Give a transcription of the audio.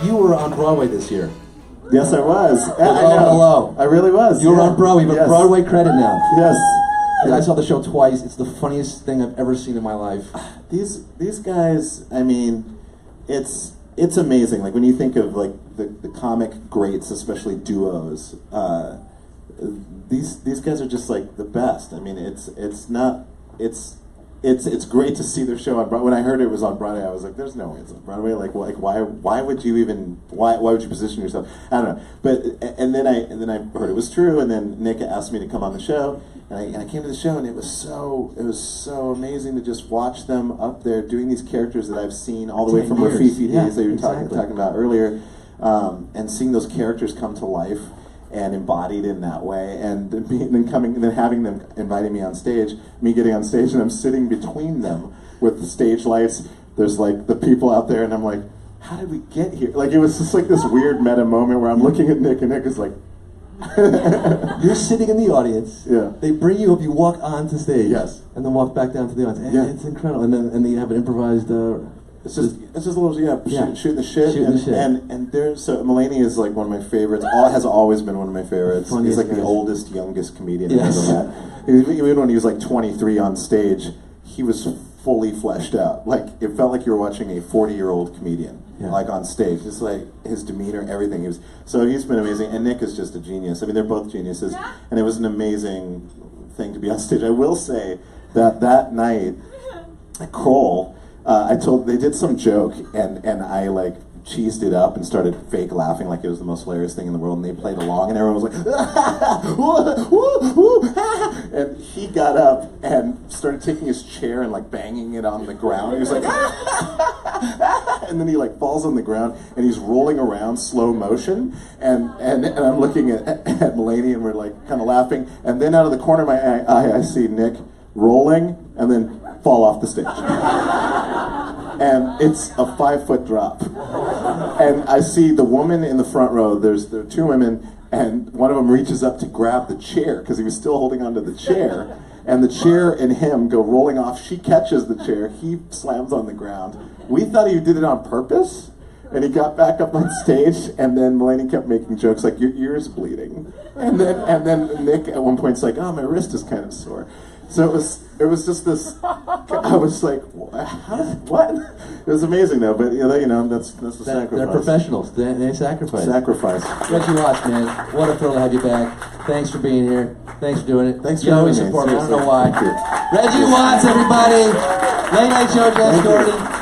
You were on Broadway this year. Yes, I was. Hello. I really was. You were on Broadway, but Broadway credit now. Yes. I saw the show twice. It's the funniest thing I've ever seen in my life. These guys, I mean, it's amazing. Like when you think of like the comic greats, especially duos, these guys are just like the best. I mean, it's great to see their show on Broadway. When I heard it was on Broadway, I was like, "There's no way it's on Broadway. Like why would you even why would you position yourself?" I don't know. But and then I heard it was true, and then Nick asked me to come on the show, and I came to the show, and it was so amazing to just watch them up there doing these characters that I've seen all the way from Rafifi days that you were talking about earlier, and seeing those characters come to life and embodied in that way, and then having them inviting me on stage, me getting on stage, and I'm sitting between them with the stage lights. There's like the people out there, and I'm like, how did we get here? Like it was just like this weird meta moment where I'm looking at Nick, and Nick is like, you're sitting in the audience. Yeah. They bring you up, you walk onto stage. Yes. And then walk back down to the audience. Yeah. It's incredible. And then you have an improvised. It's just a little shooting the shit. And there's Mulaney is like one of my favorites. Has always been one of my favorites. He's like the oldest, youngest comedian I've ever met. Even when he was like 23 on stage, he was fully fleshed out. Like it felt like you were watching a 40-year-old comedian, like on stage. Just like his demeanor, everything. He's been amazing. And Nick is just a genius. I mean, they're both geniuses, and it was an amazing thing to be on stage. I will say that night at Kroll, they did some joke, and I like cheesed it up and started fake laughing like it was the most hilarious thing in the world, and they played along, and everyone was like, and he got up and started taking his chair and like banging it on the ground. He was like, and then he like falls on the ground and he's rolling around slow motion, and I'm looking at Mulaney, and we're like kind of laughing, and then out of the corner of my eye I see Nick rolling and then fall off the stage. And it's a 5-foot drop. And I see the woman in the front row, there are two women, and one of them reaches up to grab the chair, because he was still holding onto the chair, and the chair and him go rolling off. She catches the chair, he slams on the ground. We thought he did it on purpose, and he got back up on stage, and then Mulaney kept making jokes like, "Your ear's bleeding." And then Nick at one point's like, "Oh, my wrist is kind of sore." So it was just this. I was like, what? It was amazing though, but that's the sacrifice. They're professionals. They sacrifice. Reggie Watts, man, what a thrill to have you back. Thanks for being here. Thanks for doing it. Thanks for you always support me. I don't know why. Reggie Watts, everybody. Late Night Show, Jeff Doherty.